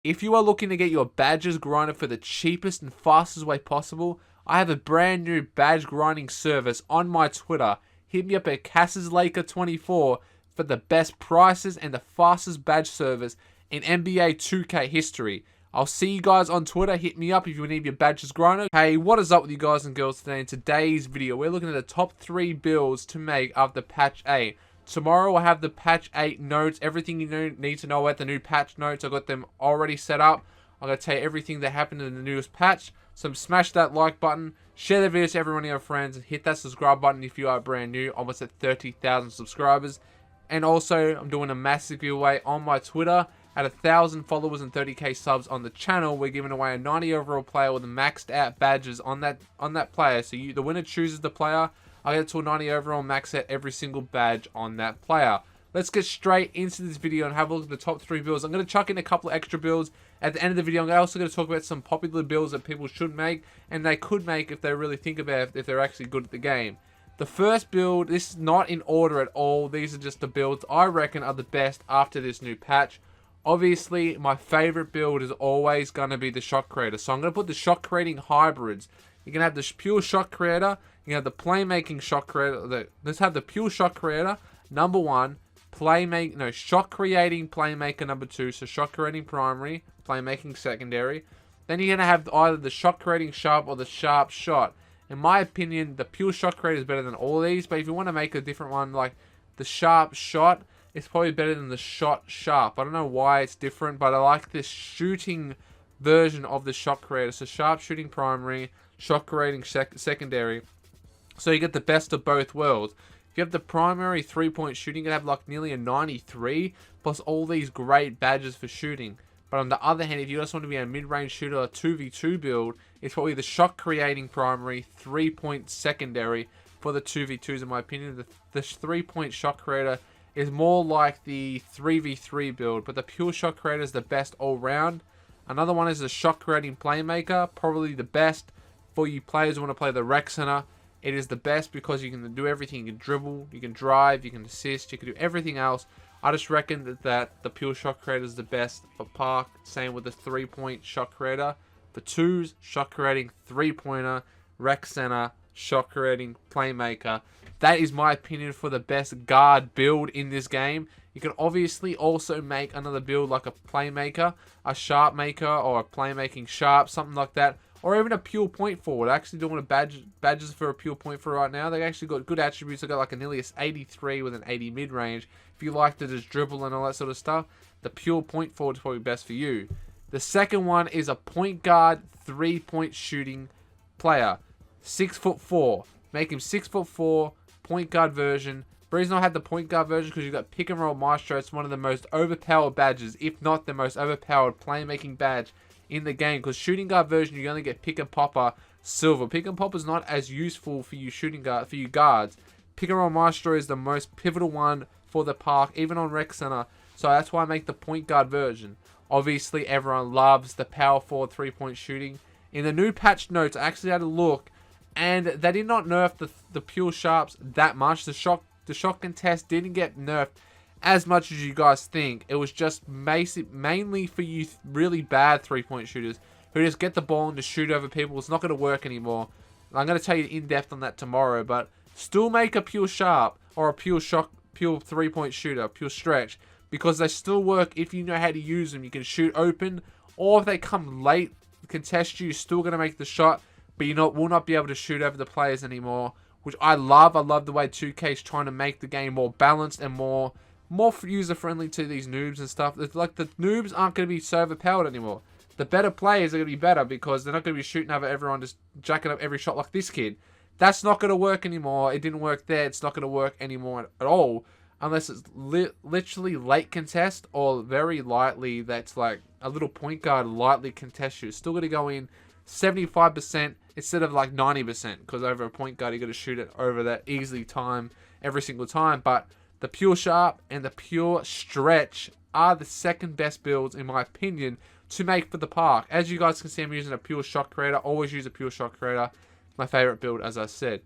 If you are looking to get your badges grinded for the cheapest and fastest way possible, I have a brand new badge grinding service on my Twitter. Hit me up at CassesLaker24 for the best prices and the fastest badge service in NBA 2K history. I'll see you guys on Twitter. Hit me up if you need your badges grinded. Hey, what is up with you guys and girls today? In today's video, we're looking at the top 3 builds to make after patch 8. Tomorrow I'll have the patch 8 notes, everything you need to know about the new patch notes. I've got them already set up. I'm going to tell you everything that happened in the newest patch. So smash that like button, share the video to everyone of your friends, and hit that subscribe button if you are brand new. Almost at 30,000 subscribers. And also, I'm doing a massive giveaway on my Twitter. At 1,000 followers and 30k subs on the channel, we're giving away a 90 overall player with maxed out badges on that player. So the winner chooses the player. I get to a 90 overall max out every single badge on that player. Let's get straight into this video and have a look at the top 3 builds. I'm going to chuck in a couple of extra builds at the end of the video. I'm also going to talk about some popular builds that people should make and they could make if they really think about it, if they're actually good at the game. The first build, this is not in order at all. These are just the builds I reckon are the best after this new patch. Obviously, my favorite build is always going to be the shot creator. So I'm going to put the shot creating hybrids. You can have the pure shot creator. You can have the playmaking shot creator. Let's have the pure shot creator, number 1. Shot creating playmaker, number 2. So shot creating primary, playmaking secondary. Then you're going to have either the shot creating sharp or the sharp shot. In my opinion, the pure shot creator is better than all of these. But if you want to make a different one, like the sharp shot, it's probably better than the shot sharp. I don't know why it's different, but I like this shooting version of the shot creator. So sharpshooting primary, shot creating secondary. So you get the best of both worlds. If you have the primary 3-point shooting, you have like nearly a 93, plus all these great badges for shooting. But on the other hand, if you just want to be a mid-range shooter, a 2v2 build, it's probably the shot creating primary, 3-point secondary for the 2v2s in my opinion. The 3-point shot creator is more like the 3v3 build, but the pure shot creator is the best all round. Another one is the shot creating playmaker, probably the best for you players who want to play the rec center. It is the best because you can do everything. You can dribble, you can drive, you can assist, you can do everything else. I just reckon that the pure shot creator is the best for park. Same with the 3-point shot creator. For 2s, shot creating 3-pointer, rec center, shot creating playmaker. That is my opinion for the best guard build in this game. You can obviously also make another build like a playmaker, a sharp maker, or a playmaking sharp, something like that. Or even a pure point forward. I actually don't want to badges for a pure point forward right now. They actually got good attributes. They got like a nearly 83 with an 80 mid range. If you like to just dribble and all that sort of stuff, the pure point forward is probably best for you. The second one is a point guard 3-point shooting player. 6'4". Make him 6'4", point guard version. The reason I had the point guard version because you've got pick and roll maestro. It's one of the most overpowered badges, if not the most overpowered playmaking badge in the game. Because shooting guard version, you only get pick and popper silver. Pick and popper is not as useful for you guards. Pick and roll maestro is the most pivotal one for the park, even on rec center. So that's why I make the point guard version. Obviously, everyone loves the power forward 3-point shooting. In the new patch notes, I actually had a look, and they did not nerf the pure sharps that much. The shot contest didn't get nerfed as much as you guys think. It was just mainly for you really bad 3-point shooters who just get the ball and just shoot over people. It's not going to work anymore. I'm going to tell you in depth on that tomorrow, but still make a pure sharp or a pure 3-point shooter, pure stretch, because they still work if you know how to use them. You can shoot open, or if they come late, contest you, you're still going to make the shot, but you will not be able to shoot over the players anymore, which I love. I love the way 2K is trying to make the game more balanced and more user-friendly to these noobs and stuff. It's like the noobs aren't going to be so overpowered anymore. The better players are going to be better because they're not going to be shooting over everyone, just jacking up every shot like this kid. That's not going to work anymore. It didn't work there. It's not going to work anymore at all. Unless it's literally late contest or very lightly, that's like a little point guard lightly contest you. It's still going to go in 75% instead of like 90%, because over a point guard you got to shoot it over that easily time every single time. But the pure sharp and the pure stretch are the second best builds in my opinion to make for the park. As you guys can see, I'm using a pure shot creator. Always use a pure shot creator. My favorite build, as I said.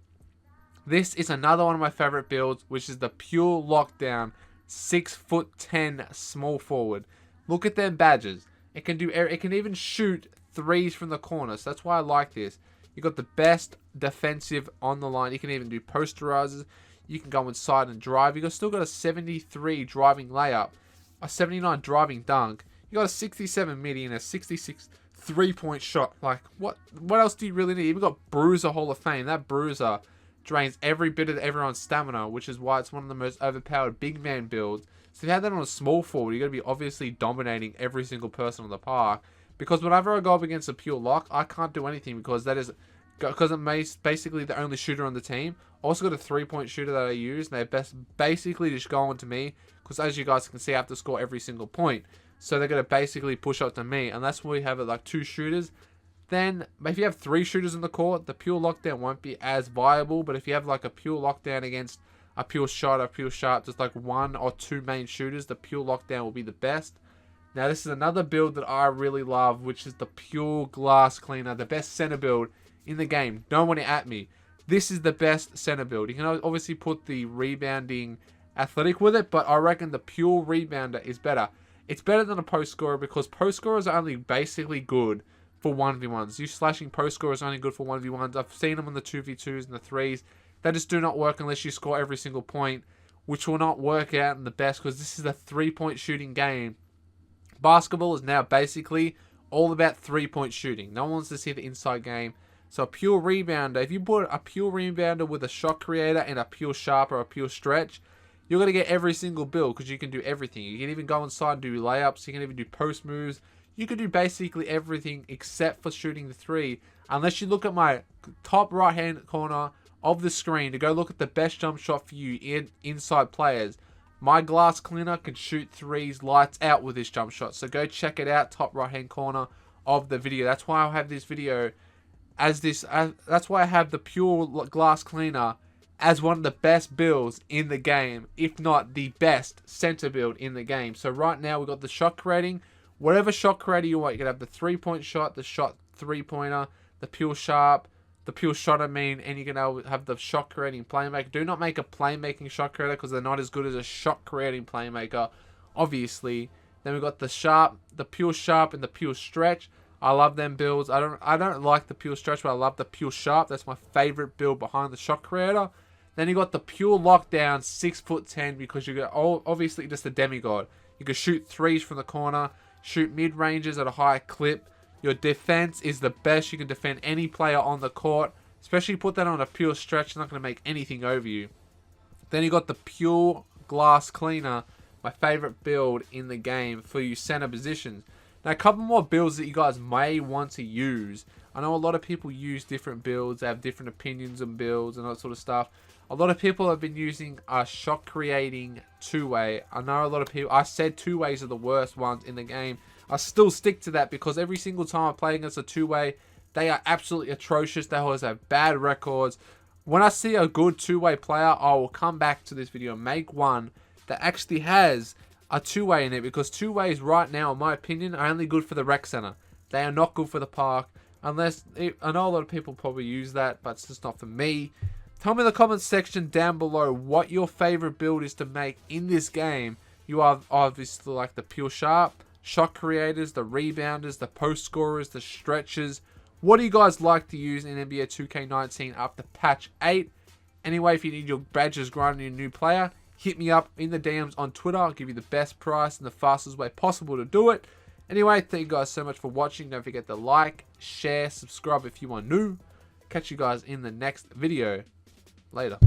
This is another one of my favorite builds, which is the pure lockdown 6'10" small forward. Look at them badges. It can even shoot threes from the corner. So that's why I like this. You got the best defensive on the line. You can even do posterizers. You can go inside and drive. You still got a 73 driving layup, a 79 driving dunk. You got a 67 midi and a 66 3-point shot. Like, what else do you really need? You even got Bruiser Hall of Fame. That Bruiser drains every bit of everyone's stamina, which is why it's one of the most overpowered big man builds. So if you have that on a small forward, you're going to be obviously dominating every single person on the park. Because whenever I go up against a pure lock, I can't do anything because I'm basically the only shooter on the team. Also got a 3-point shooter that I use, and they're basically just going to me because, as you guys can see, I have to score every single point. So they're going to basically push up to me, and that's when we have like 2 shooters. Then, if you have 3 shooters in the court, the pure lockdown won't be as viable. But if you have like a pure lockdown against a pure shot, a pure sharp, just like 1 or 2 main shooters, the pure lockdown will be the best. Now, this is another build that I really love, which is the pure glass cleaner, the best center build in the game. Don't want it at me. This is the best center build. You can obviously put the rebounding athletic with it, but I reckon the pure rebounder is better. It's better than a post scorer because post scorers are only basically good for 1v1s. You slashing post scorers are only good for 1v1s. I've seen them on the 2v2s and the 3s. They just do not work unless you score every single point, which will not work out in the best because this is a 3-point shooting game. Basketball is now basically all about 3-point shooting. No one wants to see the inside game. So a pure rebounder, if you put a pure rebounder with a shot creator and a pure sharp or a pure stretch, you're going to get every single build because you can do everything. You can even go inside and do layups. You can even do post moves. You can do basically everything except for shooting the 3. Unless you look at my top right hand corner of the screen to go look at the best jump shot for you inside players. My glass cleaner can shoot 3s lights out with this jump shot. So go check it out, top right hand corner of the video. That's why I have this video that's why I have the pure glass cleaner as one of the best builds in the game, if not the best center build in the game. So right now we've got the shot creating. Whatever shot creator you want, you can have the 3-point shot, the shot 3-pointer, the pure sharp, the pure shot and you can have the shot creating playmaker. Do not make a playmaking shot creator because they're not as good as a shot creating playmaker, obviously. Then we've got the sharp, the pure sharp, and the pure stretch. I love them builds. I don't like the pure stretch, but I love the pure sharp. That's my favorite build behind the shot creator. Then you got the pure lockdown 6'10" because you got obviously just a demigod. You can shoot 3s from the corner, shoot mid ranges at a high clip. Your defense is the best. You can defend any player on the court, especially put that on a pure stretch. It's not going to make anything over you. Then you got the pure glass cleaner, my favorite build in the game for you center positions. Now, a couple more builds that you guys may want to use. I know a lot of people use different builds. They have different opinions on builds and that sort of stuff. A lot of people have been using a shot creating 2-way. I know a lot of people, I said 2-ways are the worst ones in the game. I still stick to that because every single time I play against a 2-way, they are absolutely atrocious. They always have bad records. When I see a good 2-way player, I will come back to this video and make one that actually has a 2-way in it, because 2-ways right now, in my opinion, are only good for the rec center. They are not good for the park, unless, I know a lot of people probably use that, but it's just not for me. Tell me in the comments section down below what your favorite build is to make in this game. You are obviously like the pure sharp, shot creators, the rebounders, the post scorers, the stretchers. What do you guys like to use in NBA 2K19 after patch 8? Anyway, if you need your badges grinding your new player, hit me up in the DMs on Twitter. I'll give you the best price and the fastest way possible to do it. Anyway, thank you guys so much for watching. Don't forget to like, share, subscribe if you are new. Catch you guys in the next video. Later.